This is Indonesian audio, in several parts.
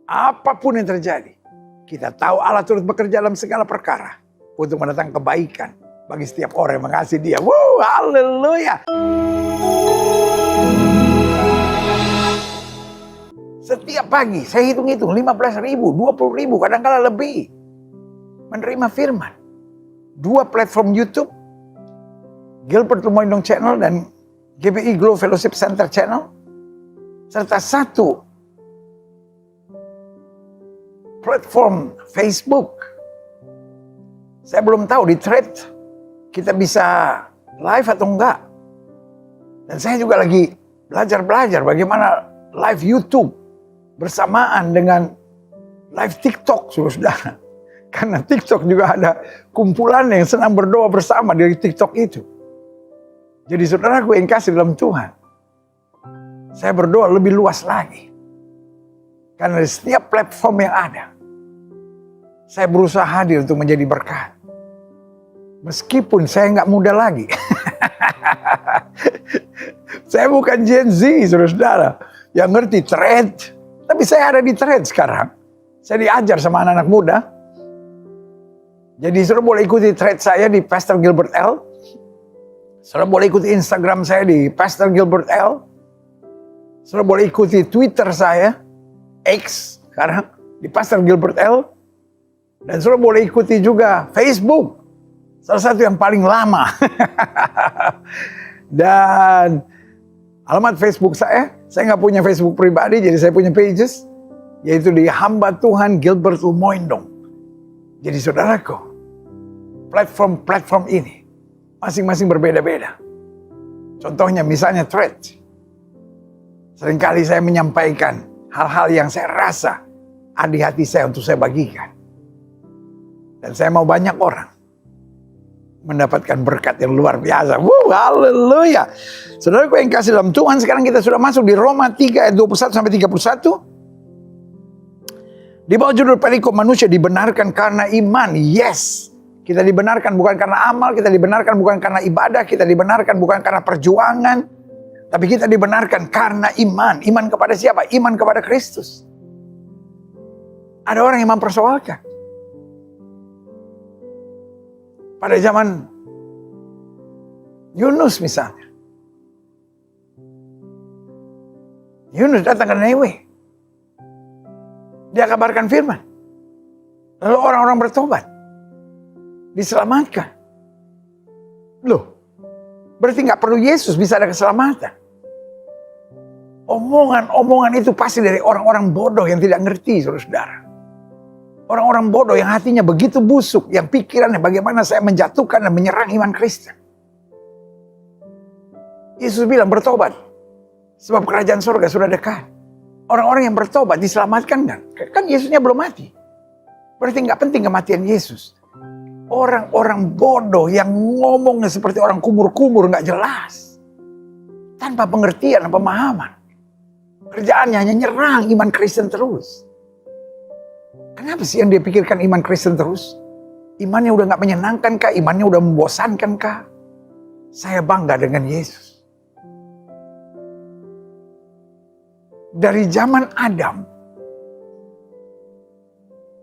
Apapun yang terjadi, kita tahu Allah turut bekerja dalam segala perkara untuk mendatangkan kebaikan bagi setiap orang yang mengasihi Dia. Wow, haleluya. Setiap pagi saya hitung-hitung 15.000, 20.000, kadang-kala lebih menerima firman. 2 platform YouTube, Gilbert Lumoindong Channel dan GBI Glow Fellowship Center Channel, serta 1 platform Facebook. Saya belum tahu di Thread kita bisa live atau enggak. Dan saya juga lagi belajar bagaimana live YouTube bersamaan dengan live TikTok, saudara. Karena TikTok juga ada kumpulan yang senang berdoa bersama dari TikTok itu. Jadi saudaraku yang kasih dalam Tuhan, saya berdoa lebih luas lagi. Karena di setiap platform yang ada, saya berusaha hadir untuk menjadi berkat. Meskipun saya nggak muda lagi. Saya bukan Gen Z, saudara-saudara, yang ngerti Thread. Tapi saya ada di Thread sekarang. Saya diajar sama anak-anak muda. Jadi saudara boleh ikuti Thread saya di Pastor Gilbert L. Saudara boleh ikuti Instagram saya di Pastor Gilbert L. Saudara boleh ikuti Twitter saya, X sekarang, di Pastor Gilbert L. Dan saudara boleh ikuti juga Facebook, salah satu yang paling lama. Dan alamat Facebook saya nggak punya Facebook pribadi, jadi saya punya pages, yaitu di Hamba Tuhan Gilbert Lumoindong. Jadi saudaraku, platform ini masing-masing berbeda-beda. Contohnya misalnya Thread. Seringkali saya menyampaikan hal-hal yang saya rasa ada di hati saya untuk saya bagikan. Dan saya mau banyak orang mendapatkan berkat yang luar biasa. Wow, haleluya. Saudaraku yang kasih dalam Tuhan, sekarang kita sudah masuk di Roma 3 ayat 21 sampai 31. Di bawah judul perikop manusia dibenarkan karena iman. Yes, kita dibenarkan bukan karena amal, kita dibenarkan bukan karena ibadah, kita dibenarkan bukan karena perjuangan, tapi kita dibenarkan karena iman. Iman kepada siapa? Iman kepada Kristus. Ada orang yang mempersoalkan. Pada zaman Yunus misalnya. Yunus datang ke Nineve. Dia kabarkan firman. Lalu orang-orang bertobat. Diselamatkan. Loh, berarti gak perlu Yesus bisa ada keselamatan. Omongan-omongan itu pasti dari orang-orang bodoh yang tidak ngerti, saudara-saudara. Orang-orang bodoh yang hatinya begitu busuk, yang pikirannya bagaimana saya menjatuhkan dan menyerang iman Kristen. Yesus bilang bertobat, sebab kerajaan surga sudah dekat. Orang-orang yang bertobat diselamatkan kan? Kan Yesusnya belum mati. Berarti gak penting kematian Yesus. Orang-orang bodoh yang ngomongnya seperti orang kumur-kumur gak jelas. Tanpa pengertian dan pemahaman. Kerjaannya hanya nyerang iman Kristen terus. Kenapa sih yang dia pikirkan iman Kristen terus? Imannya udah gak menyenangkan kah? Imannya udah membosankan kah? Saya bangga dengan Yesus. Dari zaman Adam.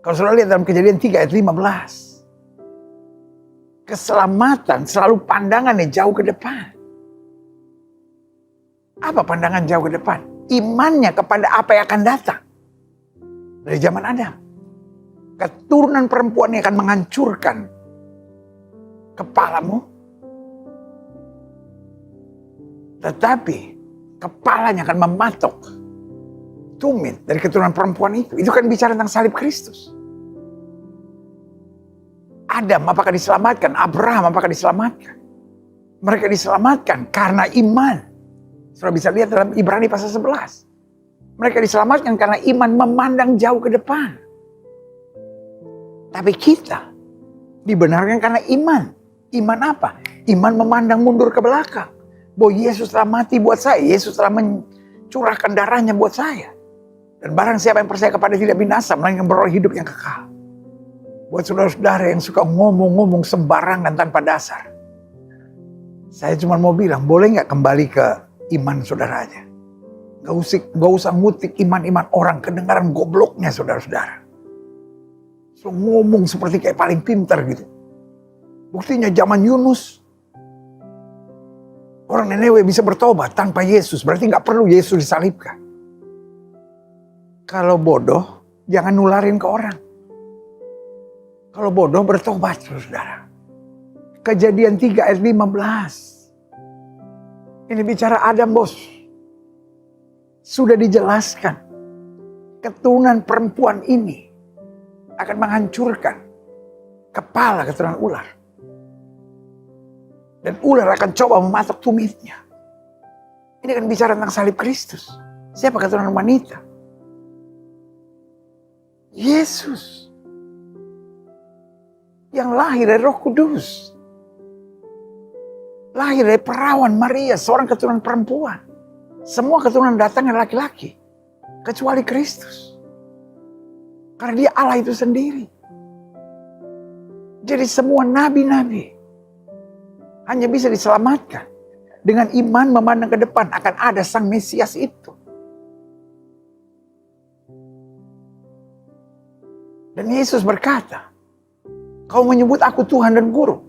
Kalau saudara lihat dalam Kejadian 3 ayat 15. Keselamatan selalu pandangannya jauh ke depan. Apa pandangan jauh ke depan? Imannya kepada apa yang akan datang. Dari zaman Adam. Keturunan perempuan yang akan menghancurkan kepalamu. Tetapi kepalanya akan mematok tumit dari keturunan perempuan itu. Itu kan bicara tentang salib Kristus. Adam apakah diselamatkan? Abraham apakah diselamatkan? Mereka diselamatkan karena iman. Sudah bisa lihat dalam Ibrani pasal 11. Mereka diselamatkan karena iman memandang jauh ke depan. Tapi kita dibenarkan karena iman. Iman apa? Iman memandang mundur ke belakang. Bahwa Yesus telah mati buat saya. Yesus telah mencurahkan darahnya buat saya. Dan barang siapa yang percaya kepada tidak binasa, melainkan beroleh hidup yang kekal. Buat saudara-saudara yang suka ngomong-ngomong sembarangan tanpa dasar. Saya cuma mau bilang, boleh gak kembali ke iman saudara aja? Gak usah ngutik iman-iman orang, kedengaran gobloknya saudara-saudara. So ngomong seperti kayak paling pintar gitu. Buktinya zaman Yunus, orang Nineve bisa bertobat tanpa Yesus. Berarti gak perlu Yesus disalibkan. Kalau bodoh, jangan nularin ke orang. Kalau bodoh bertobat saudara. Kejadian 3 ayat 15. Ini bicara Adam bos. Sudah dijelaskan. Keturunan perempuan ini akan menghancurkan kepala keturunan ular. Dan ular akan coba mematok tumitnya. Ini kan bicara tentang salib Kristus. Siapa keturunan wanita? Yesus. Yang lahir dari Roh Kudus. Lahir dari perawan Maria, seorang keturunan perempuan. Semua keturunan datang dari laki-laki. Kecuali Kristus. Karena dia Allah itu sendiri. Jadi semua nabi-nabi hanya bisa diselamatkan dengan iman memandang ke depan akan ada sang Mesias itu. Dan Yesus berkata, kau menyebut aku Tuhan dan Guru.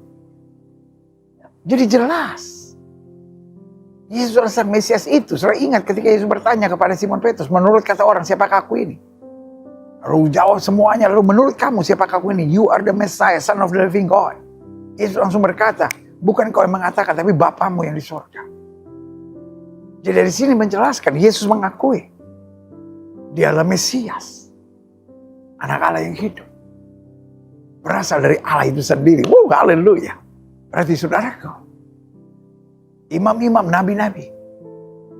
Jadi jelas. Yesus adalah sang Mesias itu. Saudara ingat ketika Yesus bertanya kepada Simon Petrus, menurut kata orang siapakah aku ini? Lalu jawab semuanya, lalu menurut kamu siapakah aku ini? You are the Messiah, Son of the living God. Yesus langsung berkata, bukan kau yang mengatakan, tapi Bapamu yang di surga. Jadi dari sini menjelaskan, Yesus mengakui, dia adalah Mesias. Anak Allah yang hidup. Berasal dari Allah itu sendiri. Wow, haleluya. Berarti saudaraku, imam-imam, nabi-nabi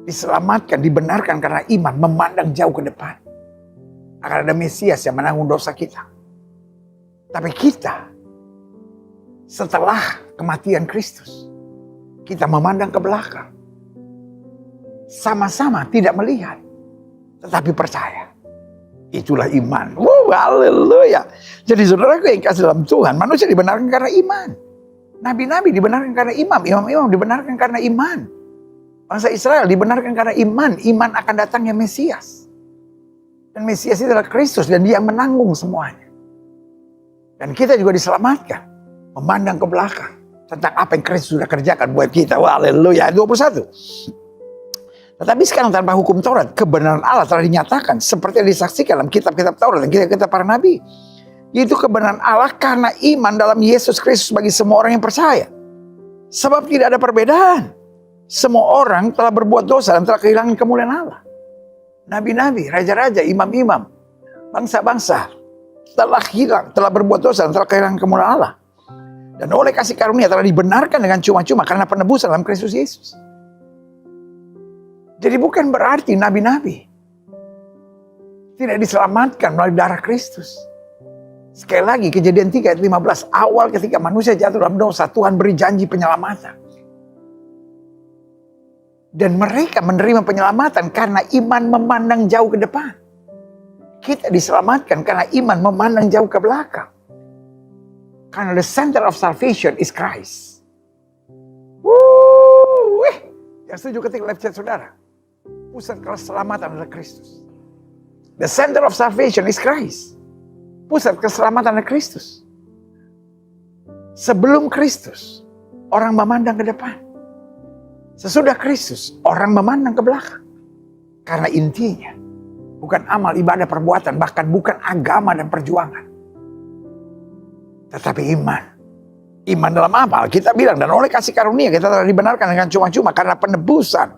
diselamatkan, dibenarkan karena iman, memandang jauh ke depan. Akan ada Mesias yang menanggung dosa kita. Tapi kita, setelah kematian Kristus, kita memandang ke belakang. Sama-sama tidak melihat, tetapi percaya. Itulah iman. Wow, haleluya. Jadi saudaraku yang kasih dalam Tuhan, manusia dibenarkan karena iman. Nabi-nabi dibenarkan karena imam-imam dibenarkan karena iman. Bangsa Israel dibenarkan karena iman. Iman akan datangnya Mesias. Dan Mesias itu adalah Kristus dan dia yang menanggung semuanya. Dan kita juga diselamatkan. Memandang ke belakang. Tentang apa yang Kristus sudah kerjakan buat kita. Wah, haleluya. 21. Tetapi sekarang tanpa hukum Taurat, kebenaran Allah telah dinyatakan. Seperti yang disaksikan dalam kitab-kitab Taurat dan kitab-kitab para nabi. Itu kebenaran Allah karena iman dalam Yesus Kristus bagi semua orang yang percaya. Sebab tidak ada perbedaan. Semua orang telah berbuat dosa dan telah kehilangan kemuliaan Allah. Nabi-nabi, raja-raja, imam-imam, bangsa-bangsa telah hilang, telah berbuat dosa dan telah kehilangan kemuliaan Allah. Dan oleh kasih karunia telah dibenarkan dengan cuma-cuma karena penebusan dalam Kristus Yesus. Jadi bukan berarti nabi-nabi tidak diselamatkan melalui darah Kristus. Sekali lagi Kejadian 3 ayat 15. Awal ketika manusia jatuh dalam dosa, Tuhan beri janji penyelamatan. Dan mereka menerima penyelamatan karena iman memandang jauh ke depan. Kita diselamatkan karena iman memandang jauh ke belakang. Karena the center of salvation is Christ. Yang setuju ketika live chat saudara. Pusat keselamatan adalah Kristus. The center of salvation is Christ. Pusat keselamatan adalah Kristus. Sebelum Kristus, orang memandang ke depan. Sesudah Kristus, orang memandang ke belakang. Karena intinya, bukan amal, ibadah, perbuatan, bahkan bukan agama dan perjuangan. Tetapi iman. Iman dalam amal, kita bilang, dan oleh kasih karunia kita telah dibenarkan dengan cuma-cuma karena penebusan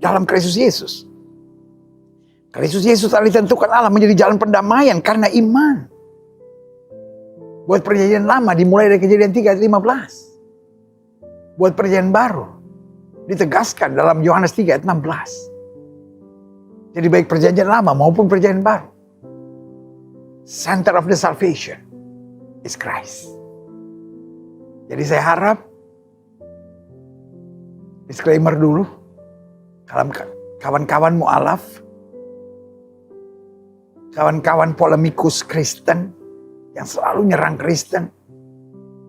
dalam Kristus Yesus. Kristus Yesus telah ditentukan Allah menjadi jalan pendamaian karena iman. Buat perjanjian lama dimulai dari Kejadian 3 ayat 15. Buat perjanjian baru ditegaskan dalam Yohanes 3 ayat 16. Jadi baik perjanjian lama maupun perjanjian baru, center of the salvation is Christ. Jadi saya harap, disclaimer dulu, kawan-kawan mu'alaf, kawan-kawan polemikus Kristen, yang selalu nyerang Kristen,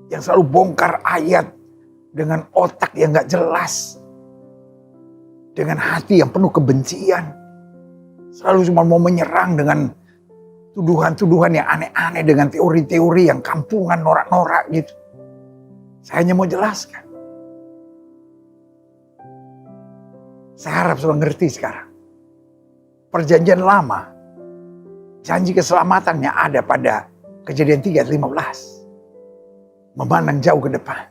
yang selalu bongkar ayat dengan otak yang gak jelas, dengan hati yang penuh kebencian, Selalu cuma mau menyerang dengan tuduhan-tuduhan yang aneh-aneh, dengan teori-teori yang kampungan, norak-norak gitu. Saya hanya mau jelaskan. Saya harap sudah ngerti sekarang. Perjanjian lama, janji keselamatannya ada pada Kejadian 3 ayat 15. Memandang jauh ke depan.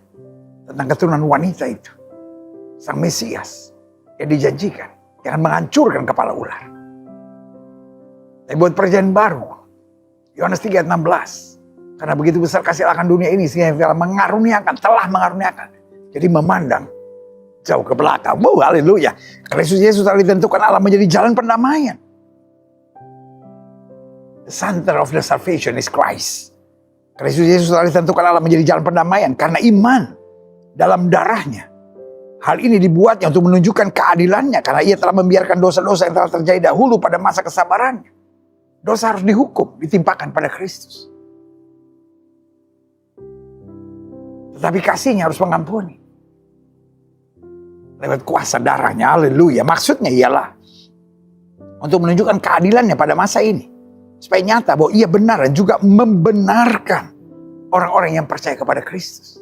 Tentang keturunan wanita itu. Sang Mesias yang dijanjikan. Yang akan menghancurkan kepala ular. Tapi buat perjanjian baru. Yohanes 3 ayat 16. Karena begitu besar kasih Allah akan dunia ini. Sehingga telah mengaruniakan. Jadi memandang jauh ke belakang. Haleluya. Kristus Yesus telah ditentukan Allah menjadi jalan pendamaian. The center of the salvation is Christ. Kristus Yesus telah ditentukan Allah menjadi jalan pendamaian karena iman dalam darahnya. Hal ini dibuatnya untuk menunjukkan keadilannya karena ia telah membiarkan dosa-dosa yang telah terjadi dahulu pada masa kesabarannya. Dosa harus dihukum, ditimpakan pada Kristus. Tetapi kasihnya harus mengampuni. Lewat kuasa darahnya, haleluya. Maksudnya ialah untuk menunjukkan keadilannya pada masa ini. Supaya nyata bahwa ia benar dan juga membenarkan orang-orang yang percaya kepada Kristus.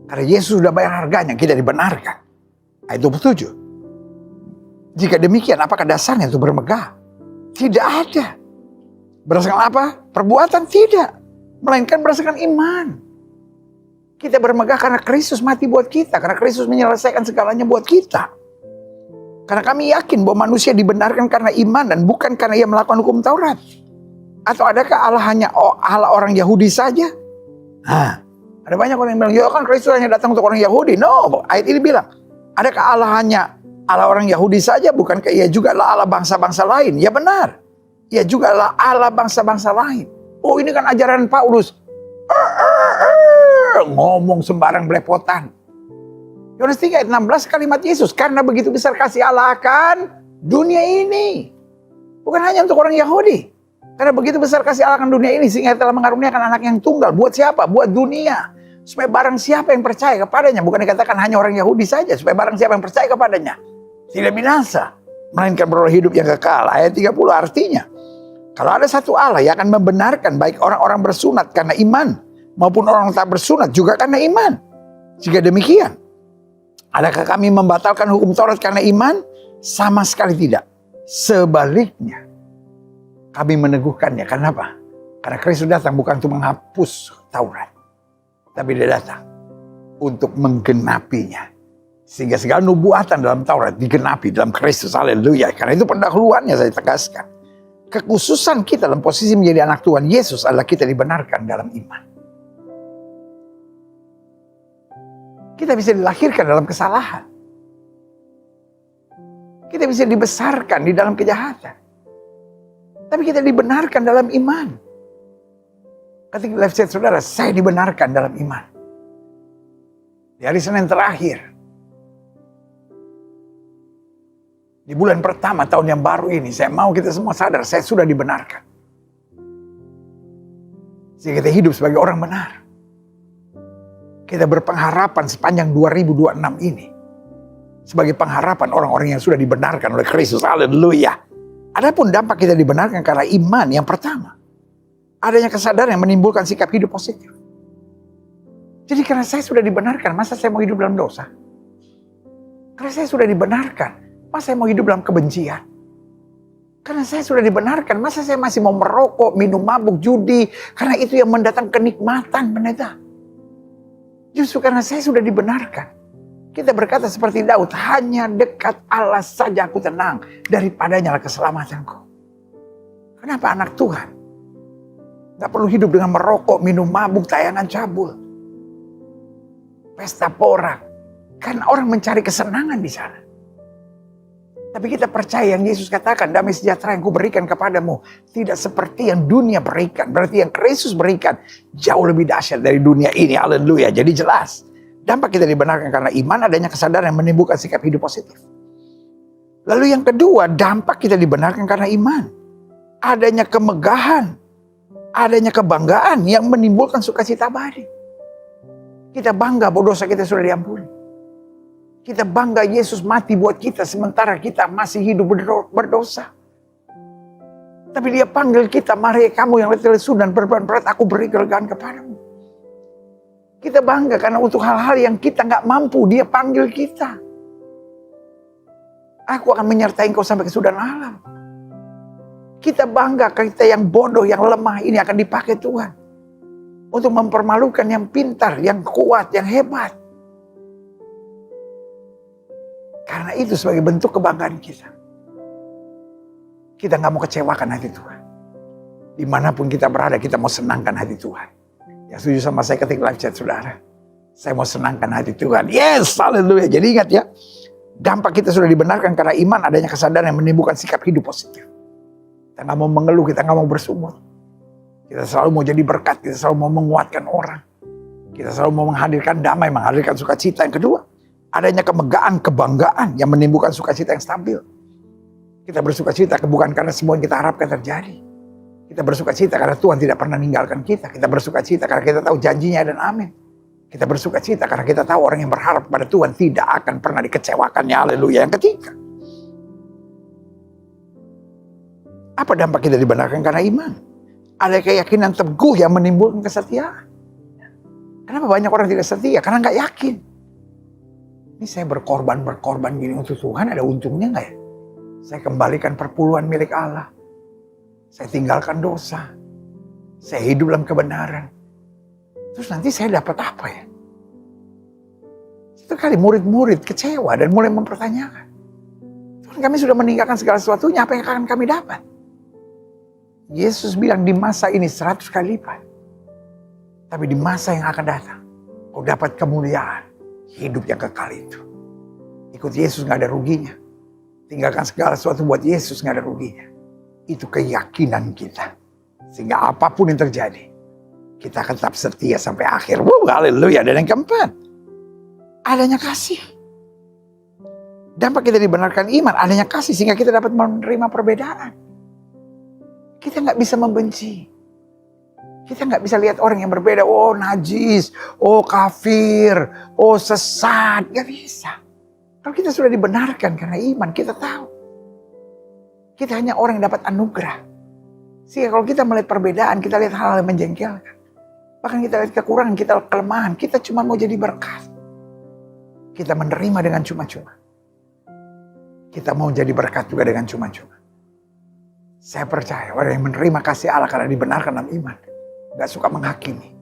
Karena Yesus sudah bayar harganya, kita dibenarkan. Ayat 27. Jika demikian, apakah dasarnya untuk bermegah? Tidak ada. Berdasarkan apa? Perbuatan tidak. Melainkan berdasarkan iman. Kita bermegah karena Kristus mati buat kita. Karena Kristus menyelesaikan segalanya buat kita. Karena kami yakin bahwa manusia dibenarkan karena iman dan bukan karena ia melakukan hukum Taurat. Atau adakah Allah hanya Allah orang Yahudi saja? Nah, ada banyak orang yang bilang, ya kan Kristus hanya datang untuk orang Yahudi. No, ayat ini bilang, adakah Allah hanya Allah orang Yahudi saja? Bukankah ia juga Allah bangsa-bangsa lain? Ya benar. Ia juga Allah bangsa-bangsa lain. Oh, ini kan ajaran Paulus. Ngomong sembarang belepotan. Yohanes 3 ayat 16 kalimat Yesus. Karena begitu besar kasih Allah akan dunia ini. Bukan hanya untuk orang Yahudi. Karena begitu besar kasih Allah akan dunia ini. Sehingga telah mengaruniakan anak yang tunggal. Buat siapa? Buat dunia. Supaya barang siapa yang percaya kepadanya. Bukan dikatakan hanya orang Yahudi saja. Supaya barang siapa yang percaya kepadanya. Tidak binasa. Melainkan beroleh hidup yang kekal. Ayat 30 artinya. Kalau ada satu Allah yang akan membenarkan baik orang-orang bersunat karena iman. Maupun orang tak bersunat juga karena iman. Jika demikian. Adakah kami membatalkan hukum Taurat karena iman? Sama sekali tidak. Sebaliknya. Kami meneguhkannya. Kenapa? Karena Kristus datang bukan untuk menghapus Taurat. Tapi dia datang untuk menggenapinya. Sehingga segala nubuatan dalam Taurat digenapi dalam Kristus. Haleluya. Karena itu pendahuluannya saya tegaskan. Kekhususan kita dalam posisi menjadi anak Tuhan Yesus adalah kita dibenarkan dalam iman. Kita bisa dilahirkan dalam kesalahan. Kita bisa dibesarkan di dalam kejahatan. Tapi kita dibenarkan dalam iman. Ketika live chat saudara, saya dibenarkan dalam iman. Di hari Senin terakhir. Di bulan pertama tahun yang baru ini, saya mau kita semua sadar, saya sudah dibenarkan. Sehingga kita hidup sebagai orang benar. Kita berpengharapan sepanjang 2026 ini. Sebagai pengharapan orang-orang yang sudah dibenarkan oleh Kristus. Haleluya. Adapun dampak kita dibenarkan karena iman yang pertama. Adanya kesadaran yang menimbulkan sikap hidup positif. Jadi karena saya sudah dibenarkan, masa saya mau hidup dalam dosa? Karena saya sudah dibenarkan, masa saya mau hidup dalam kebencian? Karena saya sudah dibenarkan, masa saya masih mau merokok, minum mabuk, judi? Karena itu yang mendatangkan kenikmatan, pendeta. Justru karena saya sudah dibenarkan. Kita berkata seperti Daud, hanya dekat Allah saja aku tenang. Daripadanya lah keselamatanku. Kenapa anak Tuhan? Gak perlu hidup dengan merokok, minum mabuk, tayangan cabul. Pesta porak. Karena orang mencari kesenangan di sana. Tapi kita percaya yang Yesus katakan, damai sejahtera yang kuberikan kepadamu tidak seperti yang dunia berikan. Berarti yang Kristus berikan jauh lebih dahsyat dari dunia ini. Haleluya. Jadi jelas, dampak kita dibenarkan karena iman, adanya kesadaran yang menimbulkan sikap hidup positif. Lalu yang kedua, dampak kita dibenarkan karena iman. Adanya kemegahan, adanya kebanggaan yang menimbulkan sukacita abadi. Kita bangga bahwa dosa kita sudah diampuni. Kita bangga Yesus mati buat kita sementara kita masih hidup berdosa. Tapi dia panggil kita, mari kamu yang letih lesu dan beban berat, aku beri kelegaan kepadamu. Kita bangga karena untuk hal-hal yang kita gak mampu, dia panggil kita. Aku akan menyertai engkau sampai kesudahan alam. Kita bangga kita yang bodoh, yang lemah ini akan dipakai Tuhan. Untuk mempermalukan yang pintar, yang kuat, yang hebat. Karena itu sebagai bentuk kebanggaan kita. Kita gak mau kecewakan hati Tuhan. Dimanapun kita berada, kita mau senangkan hati Tuhan. Yang setuju sama saya ketik live chat saudara. Saya mau senangkan hati Tuhan. Yes, haleluya. Jadi ingat ya, dampak kita sudah dibenarkan karena iman, adanya kesadaran yang menimbulkan sikap hidup positif. Kita gak mau mengeluh, kita gak mau bersungut. Kita selalu mau jadi berkat, kita selalu mau menguatkan orang. Kita selalu mau menghadirkan damai, menghadirkan sukacita. Yang kedua, adanya kemegahan, kebanggaan yang menimbulkan sukacita yang stabil. Kita bersukacita bukan karena semua yang kita harapkan terjadi. Kita bersukacita karena Tuhan tidak pernah meninggalkan kita. Kita bersukacita karena kita tahu janjinya dan amin. Kita bersukacita karena kita tahu orang yang berharap pada Tuhan tidak akan pernah dikecewakannya. Haleluya. Yang ketiga, apa dampak kita dibenarkan karena iman? Ada keyakinan teguh yang menimbulkan kesetiaan. Kenapa banyak orang tidak setia? Karena gak yakin. Ini saya berkorban gini untuk Tuhan, ada untungnya gak ya? Saya kembalikan perpuluhan milik Allah. Saya tinggalkan dosa. Saya hidup dalam kebenaran. Terus nanti saya dapat apa ya? Satu kali murid-murid kecewa dan mulai mempertanyakan. Tuhan, kami sudah meninggalkan segala sesuatunya, apa yang akan kami dapat? Yesus bilang di masa ini 100 kali lipat. Tapi di masa yang akan datang, kau dapat kemuliaan. Hidup yang kekal itu. Ikut Yesus gak ada ruginya. Tinggalkan segala sesuatu buat Yesus gak ada ruginya. Itu keyakinan kita. Sehingga apapun yang terjadi, kita akan tetap setia sampai akhir. Wow, haleluya. Dan yang keempat, adanya kasih. Dampak kita dibenarkan iman, adanya kasih sehingga kita dapat menerima perbedaan. Kita gak bisa membenci. Kita gak bisa lihat orang yang berbeda, oh najis, oh kafir, oh sesat. Gak bisa. Kalau kita sudah dibenarkan karena iman, kita tahu. Kita hanya orang yang dapat anugerah. Sehingga kalau kita melihat perbedaan, kita lihat hal-hal yang menjengkelkan. Bahkan kita lihat kekurangan, kita kelemahan, kita cuma mau jadi berkat. Kita menerima dengan cuma-cuma. Kita mau jadi berkat juga dengan cuma-cuma. Saya percaya orang yang menerima kasih Allah karena dibenarkan dalam iman. Gak suka menghakimi.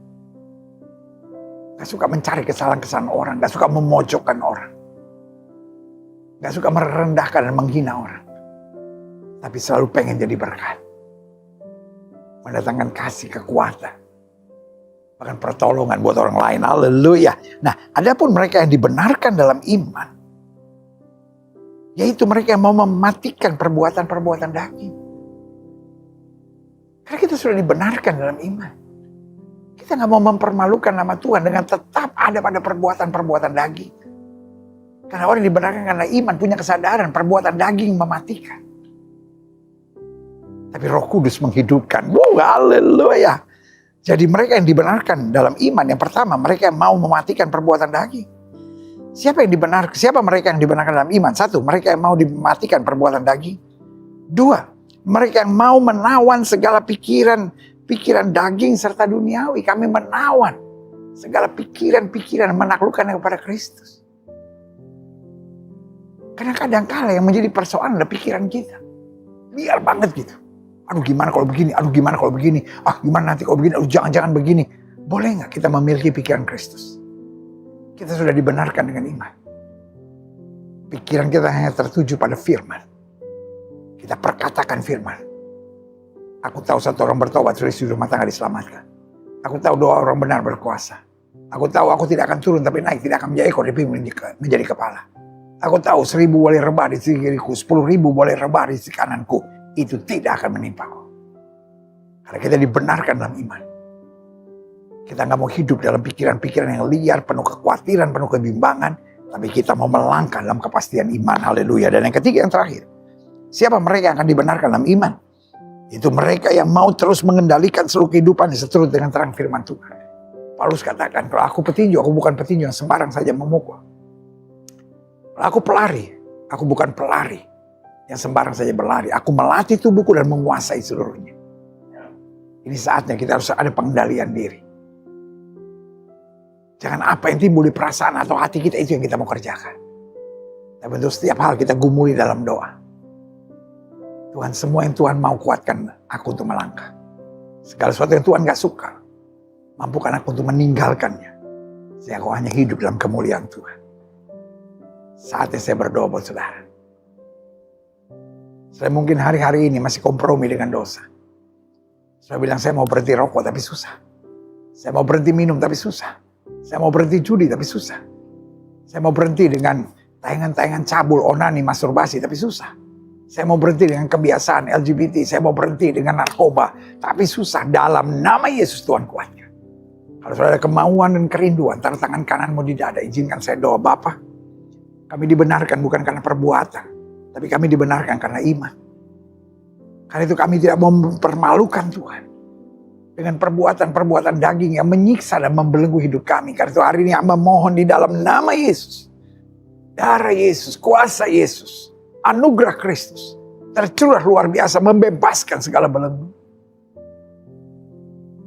Gak suka mencari kesalahan-kesalahan orang. Gak suka memojokkan orang. Gak suka merendahkan dan menghina orang. Tapi selalu pengen jadi berkat. Mendatangkan kasih, kekuatan. Bahkan pertolongan buat orang lain. Haleluya. Nah, adapun mereka yang dibenarkan dalam iman. Yaitu mereka yang mau mematikan perbuatan-perbuatan daging. Karena kita sudah dibenarkan dalam iman. Kita gak mau mempermalukan nama Tuhan dengan tetap ada pada perbuatan-perbuatan daging. Karena orang yang dibenarkan karena iman punya kesadaran perbuatan daging mematikan. Tapi Roh Kudus menghidupkan. Wow, haleluya. Jadi mereka yang dibenarkan dalam iman. Yang pertama, mereka yang mau mematikan perbuatan daging. Siapa mereka yang dibenarkan dalam iman? Satu, mereka yang mau dimatikan perbuatan daging. Dua, mereka yang mau menawan segala pikiran daging serta duniawi. Kami menawan segala pikiran menaklukkan kepada Kristus. Karena kadang-kala yang menjadi persoalan adalah pikiran kita. Biar banget gitu. Aduh gimana kalau begini, gimana nanti kalau begini, jangan-jangan begini. Boleh gak kita memiliki pikiran Kristus? Kita sudah dibenarkan dengan iman. Pikiran kita hanya tertuju pada firman. Kita perkatakan firman. Aku tahu satu orang bertobat, selisih rumah tangga diselamatkan. Aku tahu dua orang benar berkuasa. Aku tahu aku tidak akan turun tapi naik, tidak akan menjadi ekor tapi menjadi kepala. Aku tahu 1.000 boleh rebah di sisi kiriku, 10.000 boleh rebah di sisi kananku. Itu tidak akan menimpaku. Karena kita dibenarkan dalam iman. Kita gak mau hidup dalam pikiran-pikiran yang liar, penuh kekhawatiran, penuh kebimbangan. Tapi kita mau melangkah dalam kepastian iman. Haleluya. Dan yang ketiga, yang terakhir. Siapa mereka yang akan dibenarkan dalam iman? Itu mereka yang mau terus mengendalikan seluruh kehidupan seturut dengan terang firman Tuhan. Paulus katakan, kalau aku petinju, aku bukan petinju yang sembarang saja memukul. Kalau aku pelari, aku bukan pelari yang sembarang saja berlari. Aku melatih tubuhku dan menguasai seluruhnya. Ini saatnya kita harus ada pengendalian diri. Jangan apa yang timbul di perasaan atau hati kita itu yang kita mau kerjakan. Tapi untuk setiap hal kita gumuli dalam doa. Tuhan, semua yang Tuhan mau kuatkan aku untuk melangkah. Segala sesuatu yang Tuhan gak suka, mampukan aku untuk meninggalkannya. Sehingga aku hanya hidup dalam kemuliaan Tuhan. Saatnya saya berdoa buat saudara. Saya mungkin hari-hari ini masih kompromi dengan dosa. Saya bilang saya mau berhenti rokok tapi susah. Saya mau berhenti minum tapi susah. Saya mau berhenti judi tapi susah. Saya mau berhenti dengan tayangan-tayangan cabul, onani, masturbasi tapi susah. Saya mau berhenti dengan kebiasaan LGBT. Saya mau berhenti dengan narkoba. Tapi susah. Dalam nama Yesus Tuhan kuatkan. Kalau sudah ada kemauan dan kerinduan, taruh tangan kananmu di dada. Izinkan saya doa. Bapa, kami dibenarkan bukan karena perbuatan. Tapi kami dibenarkan karena iman. Karena itu kami tidak mau mempermalukan Tuhan. Dengan perbuatan-perbuatan daging yang menyiksa dan membelenggu hidup kami. Karena itu hari ini hamba mohon di dalam nama Yesus. Darah Yesus, kuasa Yesus, anugerah Kristus. Tercurah luar biasa membebaskan segala belenggu.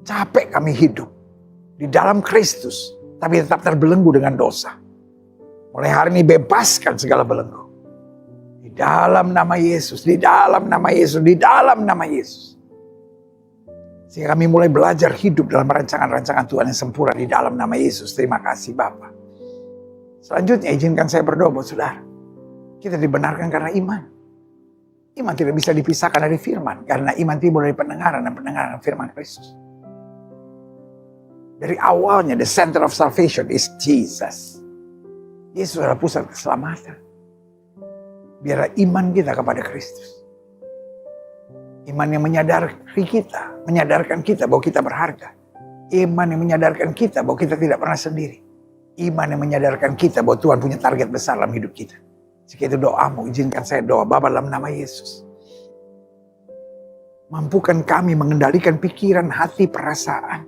Capek kami hidup di dalam Kristus. Tapi tetap terbelenggu dengan dosa. Mulai hari ini bebaskan segala belenggu. Di dalam nama Yesus, di dalam nama Yesus, di dalam nama Yesus. Sehingga kami mulai belajar hidup dalam rancangan-rancangan Tuhan yang sempurna di dalam nama Yesus. Terima kasih Bapa. Selanjutnya izinkan saya berdoa buat saudara. Kita dibenarkan karena iman. Iman tidak bisa dipisahkan dari firman. Karena iman timbul dari pendengaran dan pendengaran firman Kristus. Dari awalnya the center of salvation is Jesus. Yesus adalah pusat keselamatan. Biarlah iman kita kepada Kristus. Iman yang menyadarkan kita bahwa kita berharga. Iman yang menyadarkan kita bahwa kita tidak pernah sendiri. Iman yang menyadarkan kita bahwa Tuhan punya target besar dalam hidup kita. Jika itu doamu, izinkan saya doa. Bapa, dalam nama Yesus. Mampukan kami mengendalikan pikiran, hati, perasaan.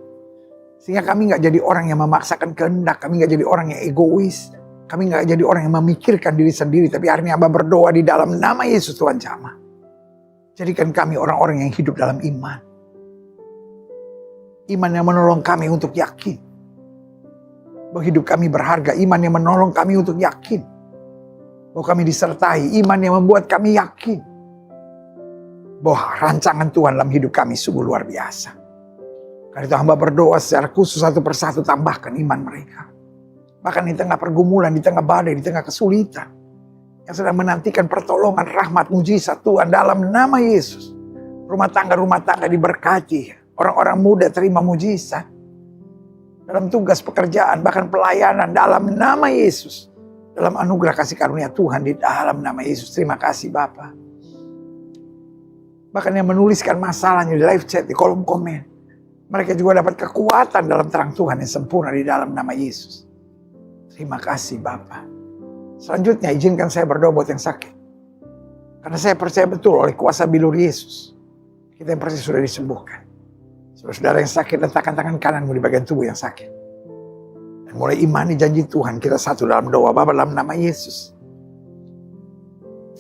Sehingga kami gak jadi orang yang memaksakan kehendak. Kami gak jadi orang yang egois. Kami gak jadi orang yang memikirkan diri sendiri. Tapi hari ini Abah berdoa di dalam nama Yesus Tuhan jamah. Jadikan kami orang-orang yang hidup dalam iman. Iman yang menolong kami untuk yakin. Bahwa hidup kami berharga. Iman yang menolong kami untuk yakin. Bahwa kami disertai. Iman yang membuat kami yakin. Bahwa rancangan Tuhan dalam hidup kami sungguh luar biasa. Karena itu hamba berdoa secara khusus satu persatu tambahkan iman mereka. Bahkan di tengah pergumulan, di tengah badai, di tengah kesulitan. Yang sedang menantikan pertolongan, rahmat, mujizat Tuhan dalam nama Yesus. Rumah tangga diberkati. Orang-orang muda terima mujizat. Dalam tugas pekerjaan, bahkan pelayanan dalam nama Yesus. Dalam anugerah kasih karunia Tuhan di dalam nama Yesus. Terima kasih Bapa. Bahkan yang menuliskan masalahnya di live chat, di kolom komen. Mereka juga dapat kekuatan dalam terang Tuhan yang sempurna di dalam nama Yesus. Terima kasih Bapa. Selanjutnya izinkan saya berdoa buat yang sakit. Karena saya percaya betul oleh kuasa bilur Yesus. Kita yang percaya sudah disembuhkan. Saudara yang sakit, letakkan tangan kananmu di bagian tubuh yang sakit. Dan mulai imani janji Tuhan. Kita satu dalam doa Bapa dalam nama Yesus.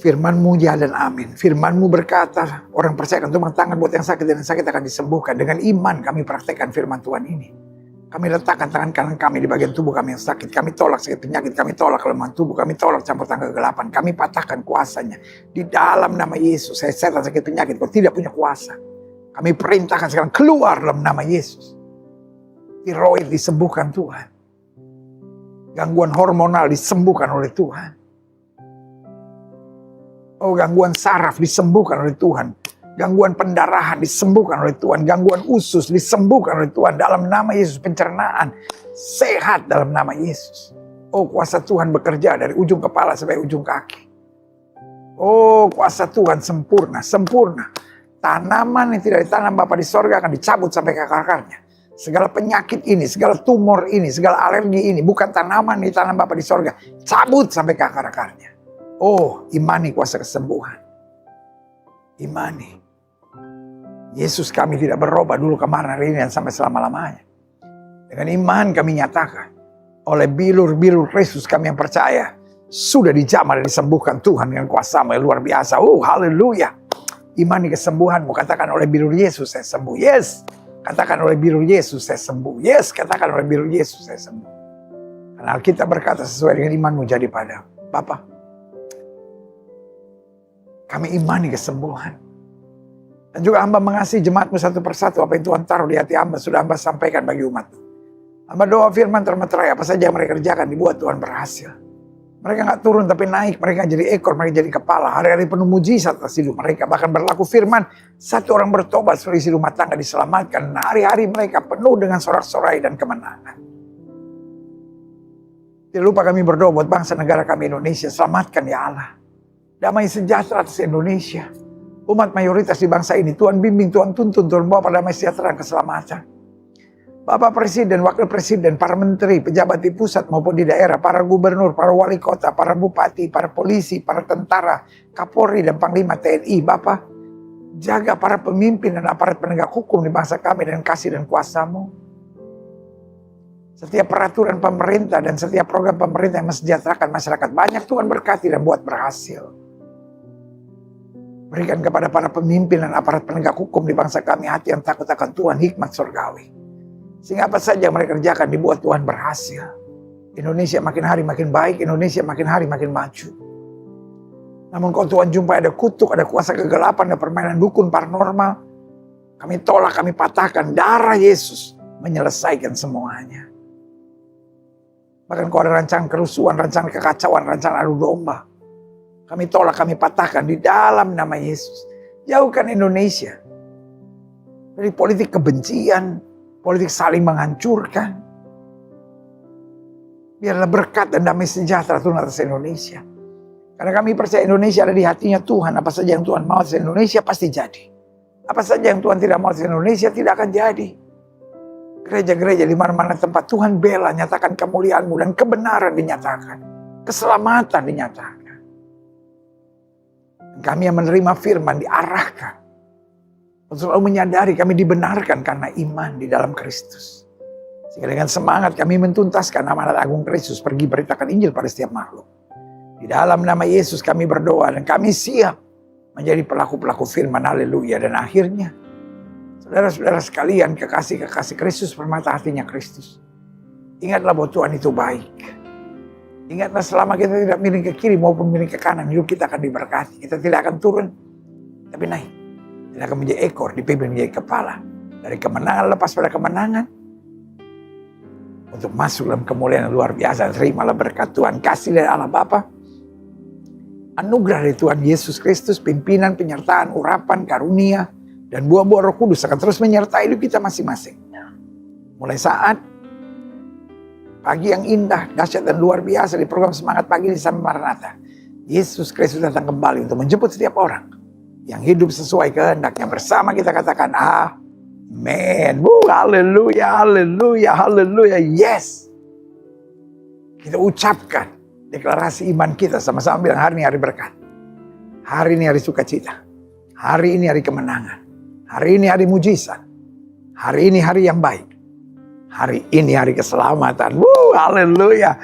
Firman-Mu ya dan amin. Firman-Mu berkata, orang percayakan tumpang tangan buat yang sakit dan yang sakit akan disembuhkan. Dengan iman kami praktekkan firman Tuhan ini. Kami letakkan tangan kanan kami di bagian tubuh kami yang sakit. Kami tolak sakit penyakit, kami tolak kelemahan tubuh, kami tolak campur tangan kegelapan. Kami patahkan kuasanya. Di dalam nama Yesus, saya setan sakit penyakit, kau tidak punya kuasa. Kami perintahkan sekarang keluar dalam nama Yesus. Tiroid disembuhkan Tuhan. Gangguan hormonal disembuhkan oleh Tuhan. Oh, gangguan saraf disembuhkan oleh Tuhan. Gangguan pendarahan disembuhkan oleh Tuhan. Gangguan usus disembuhkan oleh Tuhan. Dalam nama Yesus, pencernaan sehat dalam nama Yesus. Oh, kuasa Tuhan bekerja dari ujung kepala sampai ujung kaki. Oh, kuasa Tuhan sempurna, sempurna. Tanaman yang tidak ditanam Bapa di sorga akan dicabut sampai ke akarnya. Segala penyakit ini, segala tumor ini, segala alergi ini. Bukan tanaman yang ditanam Bapa di sorga. Cabut sampai ke akar-akarnya. Oh, imani kuasa kesembuhan. Imani. Yesus kami tidak berubah dulu kemarin, hari ini, dan sampai selama-lamanya. Dengan iman kami nyatakan. Oleh bilur-bilur Kristus kami yang percaya. sudah dijamah dan disembuhkan Tuhan dengan kuasa-Mu yang luar biasa. Haleluya. Imani kesembuhanmu. Katakan oleh biru Yesus saya sembuh. Yes. Katakan oleh biru Yesus saya sembuh. Yes. Katakan oleh biru Yesus saya sembuh. Karena Alkitab berkata sesuai dengan imanmu jadi padamu. Bapa, kami imani kesembuhan. Dan juga hamba mengasihi jemaatmu satu persatu. Apa yang Tuhan taruh di hati hamba sudah hamba sampaikan bagi umat. Hamba doa firman termeterai. Apa saja yang mereka kerjakan dibuat Tuhan berhasil. Mereka gak turun tapi naik. Mereka jadi ekor, mereka jadi kepala. Hari-hari penuh mujizat atas hidup mereka. Bahkan berlaku firman, satu orang bertobat, selisih rumah tangga diselamatkan. Nah, hari-hari mereka penuh dengan sorak-sorai dan kemenangan. Tidak lupa kami berdoa buat bangsa negara kami Indonesia. Selamatkan ya Allah. Damai sejahtera atas Indonesia. Umat mayoritas di bangsa ini. Tuhan bimbing, Tuhan tuntun, Tuhan bawa pada damai sejahtera dan keselamatan. Bapak Presiden, Wakil Presiden, para menteri, pejabat di pusat maupun di daerah, para gubernur, para wali kota, para bupati, para polisi, para tentara, Kapolri dan Panglima TNI. Bapak, jaga para pemimpin dan aparat penegak hukum di bangsa kami dengan kasih dan kuasa-Mu. Setiap peraturan pemerintah dan setiap program pemerintah yang mensejahterakan masyarakat, banyak Tuhan berkati dan buat berhasil. Berikan kepada para pemimpin dan aparat penegak hukum di bangsa kami hati yang takut akan Tuhan, hikmat surgawi. Sehingga apa saja yang mereka kerjakan dibuat Tuhan berhasil. Indonesia makin hari makin baik, Indonesia makin hari makin maju. Namun kalau Tuhan jumpa ada kutuk, ada kuasa kegelapan, ada permainan dukun paranormal, kami tolak, kami patahkan. Darah Yesus menyelesaikan semuanya. Bahkan kalau ada rancangan kerusuhan, rancangan kekacauan, rancangan adu domba, kami tolak, kami patahkan di dalam nama Yesus. Jauhkan Indonesia dari politik kebencian, politik saling menghancurkan. Biarlah berkat dan damai sejahtera Tuhan atas Indonesia. Karena kami percaya Indonesia ada di hatinya Tuhan. Apa saja yang Tuhan mau atas Indonesia pasti jadi. Apa saja yang Tuhan tidak mau atas Indonesia tidak akan jadi. Gereja-gereja di mana-mana tempat Tuhan bela, nyatakan kemuliaan-Mu dan kebenaran dinyatakan. Keselamatan dinyatakan. Dan kami yang menerima firman diarahkan untuk selalu menyadari kami dibenarkan karena iman di dalam Kristus. Sehingga dengan semangat kami mentuntaskan amanat agung Kristus, pergi beritakan Injil pada setiap makhluk. Di dalam nama Yesus kami berdoa dan kami siap menjadi pelaku-pelaku firman. Haleluya. Dan akhirnya, saudara-saudara sekalian, kekasih-kekasih Kristus, permata hatinya Kristus. Ingatlah bahwa Tuhan itu baik. Ingatlah selama kita tidak miring ke kiri maupun miring ke kanan, hidup kita akan diberkati. Kita tidak akan turun, tapi naik. Tidak akan menjadi ekor, dipimpin menjadi kepala. Dari kemenangan lepas pada kemenangan. Untuk masuk dalam kemuliaan yang luar biasa. Terimalah berkat Tuhan, kasih dari Allah Bapa, anugerah dari Tuhan Yesus Kristus, pimpinan, penyertaan, urapan, karunia, dan buah-buah Roh Kudus akan terus menyertai hidup kita masing-masing. Mulai saat pagi yang indah, dahsyat dan luar biasa di program Semangat Pagi di Sampai Maranatha. Yesus Kristus datang kembali untuk menjemput setiap orang yang hidup sesuai kehendaknya. Bersama kita katakan amin. Haleluya, haleluya, haleluya. Yes. Kita ucapkan deklarasi iman kita sama-sama bilang hari ini hari berkat. Hari ini hari sukacita. Hari ini hari kemenangan. Hari ini hari mujizat. Hari ini hari yang baik. Hari ini hari keselamatan. Haleluya.